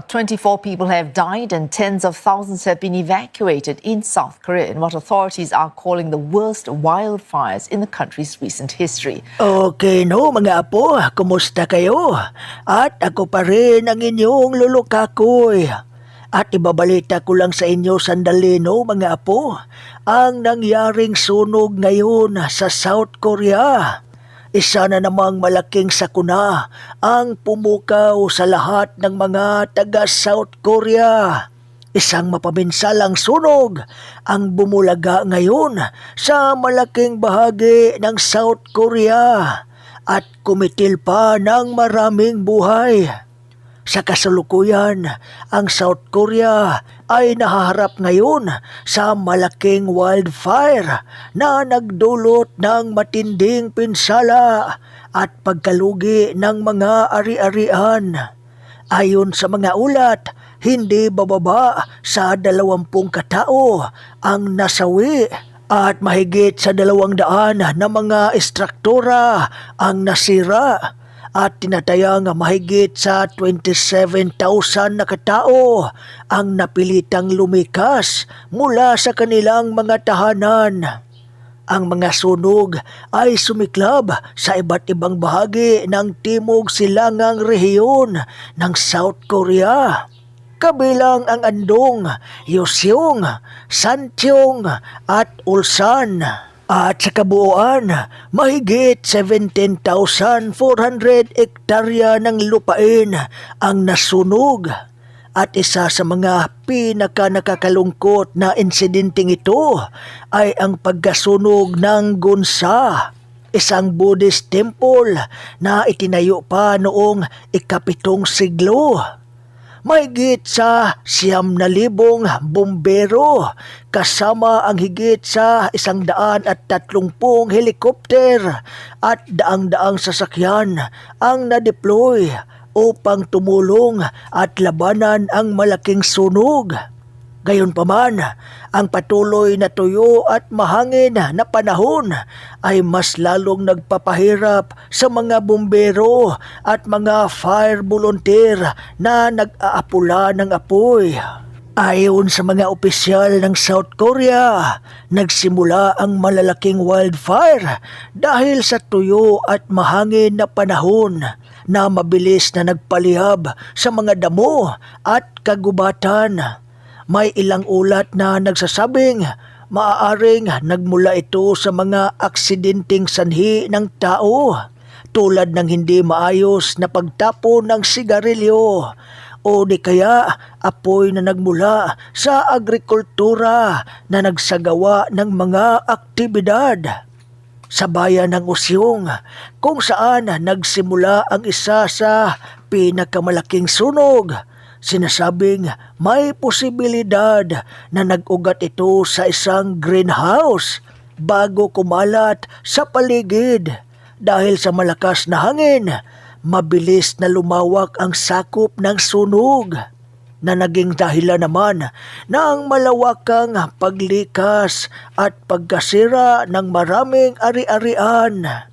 24 people have died and tens of thousands have been evacuated in South Korea in what authorities are calling the worst wildfires in the country's recent history. Okay no mga apo, kumusta kayo? At ako pa rin ang inyong lulukakoy. At ibabalita ko lang sa inyo sandali no mga apo, ang nangyaring sunog ngayon sa South Korea. Isa na namang malaking sakuna ang pumukaw sa lahat ng mga taga South Korea. Isang mapaminsalang sunog ang bumulaga ngayon sa malaking bahagi ng South Korea at kumitil pa ng maraming buhay. Sa kasalukuyan, ang South Korea ay nahaharap ngayon sa malaking wildfire na nagdulot ng matinding pinsala at pagkalugi ng mga ari-arian. Ayon sa mga ulat, hindi bababa sa 20 katao ang nasawi at mahigit sa 200 na mga istruktura ang nasira. At tinatayang mahigit sa 27,000 na katao ang napilitang lumikas mula sa kanilang mga tahanan. Ang mga sunog ay sumiklab sa iba't ibang bahagi ng timog silangang rehiyon ng South Korea. Kabilang ang Andong, Yoseong, Sancheong at Ulsan. At sa kabuuan, mahigit 17,400 ektarya ng lupain ang nasunog. At isa sa mga pinaka-nakakalungkot na insidenteng ito ay ang pagkasunog ng Gunsa, isang Buddhist temple na itinayo pa noong ika-7 siglo. Mahigit sa 9,000 bumbero kasama ang higit sa 130 helikopter at daang-daang sasakyan ang na-deploy upang tumulong at labanan ang malaking sunog. Gayunpaman, ang patuloy na tuyo at mahangin na panahon ay mas lalong nagpapahirap sa mga bumbero at mga fire volunteer na nag-aapula ng apoy. Ayon sa mga opisyal ng South Korea, nagsimula ang malalaking wildfire dahil sa tuyo at mahangin na panahon na mabilis na nagpalihab sa mga damo at kagubatan. May ilang ulat na nagsasabing maaaring nagmula ito sa mga aksidenteng sanhi ng tao tulad ng hindi maayos na pagtapon ng sigarilyo o di kaya apoy na nagmula sa agrikultura na nagsagawa ng mga aktibidad. Sa bayan ng Usyong, kung saan nagsimula ang isa sa pinakamalaking sunog, sinasabing may posibilidad na nag-ugat ito sa isang greenhouse bago kumalat sa paligid. Dahil sa malakas na hangin, mabilis na lumawak ang sakop ng sunog na naging dahilan naman ng malawakang paglikas at pagkasira ng maraming ari-arian.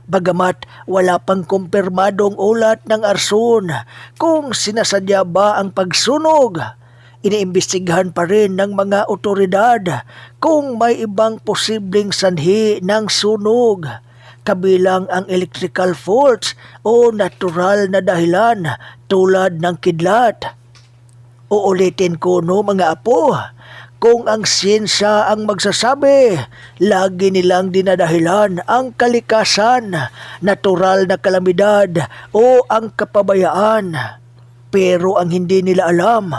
Bagamat wala pang kumpirmadong ulat ng arson kung sinasadya ba ang pagsunog, iniimbestigahan pa rin ng mga otoridad kung may ibang posibleng sanhi ng sunog, kabilang ang electrical faults o natural na dahilan tulad ng kidlat. Uulitin ko no mga apo, kung ang siyensya ang magsasabi, lagi nilang dinadahilan ang kalikasan, natural na kalamidad o ang kapabayaan. Pero ang hindi nila alam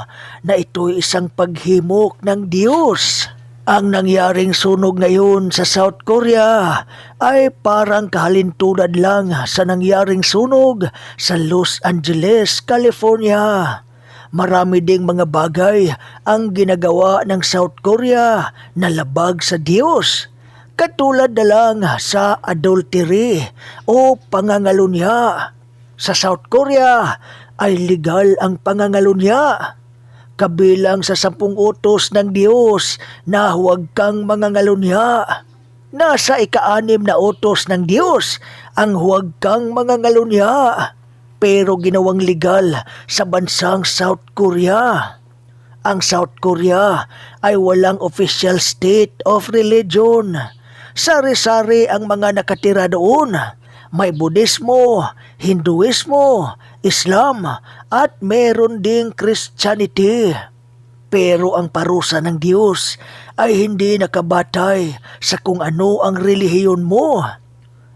na ito'y isang paghimok ng Diyos. Ang nangyaring sunog ngayon sa South Korea ay parang kahalintulad lang sa nangyaring sunog sa Los Angeles, California. Marami ding mga bagay ang ginagawa ng South Korea na labag sa Diyos. Katulad na lang sa adultery o pangangalunya. Sa South Korea ay legal ang pangangalunya. Kabilang sa 10 utos ng Diyos na huwag kang mangangalunya. Nasa ika-6 na utos ng Diyos ang huwag kang mangangalunya. pero ginawang legal sa bansang South Korea. Ang South Korea ay walang official state of religion. Sari-sari ang mga nakatira doon. May Budismo, Hinduismo, Islam at meron ding Christianity. Pero ang parusa ng Diyos ay hindi nakabatay sa kung ano ang relihiyon mo.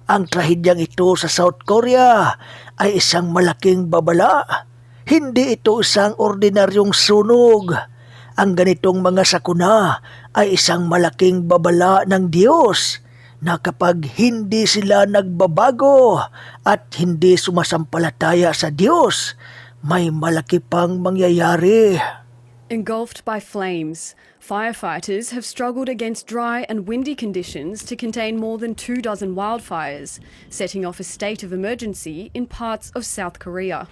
Ang trahedyang ito sa South Korea ay isang malaking babala. Hindi ito isang ordinaryong sunog. Ang ganitong mga sakuna ay isang malaking babala ng Diyos na kapag hindi sila nagbabago at hindi sumasampalataya sa Diyos, may malaki pang mangyayari. Engulfed by flames, firefighters have struggled against dry and windy conditions to contain more than 24 wildfires, setting off a state of emergency in parts of South Korea.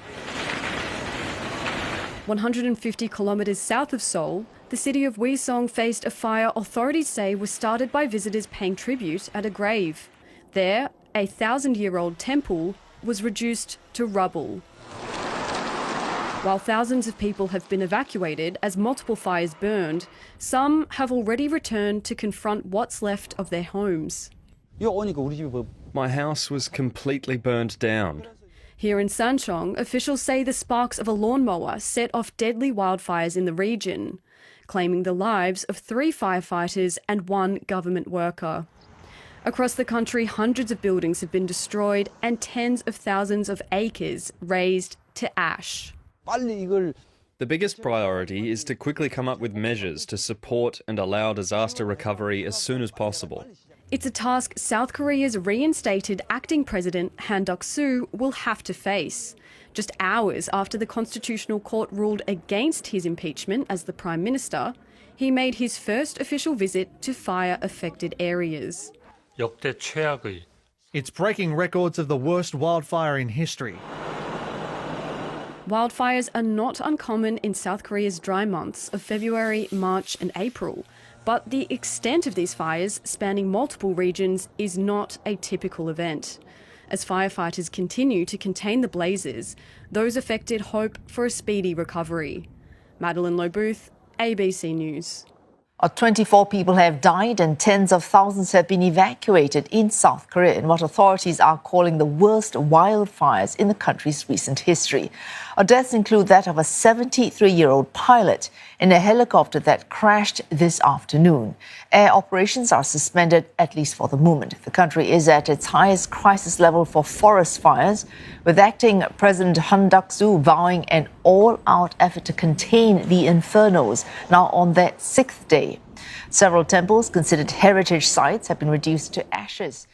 150 kilometres south of Seoul, the city of Uiseong faced a fire authorities say was started by visitors paying tribute at a grave. There, a 1,000-year-old temple was reduced to rubble. While thousands of people have been evacuated as multiple fires burned, some have already returned to confront what's left of their homes. My house was completely burned down. Here in Sancheong, officials say the sparks of a lawnmower set off deadly wildfires in the region, claiming the lives of 3 firefighters and 1 government worker. Across the country, hundreds of buildings have been destroyed and tens of thousands of acres razed to ash. The biggest priority is to quickly come up with measures to support and allow disaster recovery as soon as possible. It's a task South Korea's reinstated acting president Han Duck-soo will have to face. Just hours after the Constitutional Court ruled against his impeachment as the Prime Minister, he made his first official visit to fire-affected areas. 역대 최악의 It's breaking records of the worst wildfire in history. Wildfires are not uncommon in South Korea's dry months of February, March and April, but the extent of these fires, spanning multiple regions, is not a typical event. As firefighters continue to contain the blazes, those affected hope for a speedy recovery. Madeline Low-Booth, ABC News. 24 people have died and tens of thousands have been evacuated in South Korea in what authorities are calling the worst wildfires in the country's recent history. Deaths include that of a 73-year-old pilot in a helicopter that crashed this afternoon. Air operations are suspended, at least for the moment. The country is at its highest crisis level for forest fires, with acting President Han Duck-soo vowing an all-out effort to contain the infernos, now on their 6th day. Several temples considered heritage sites have been reduced to ashes.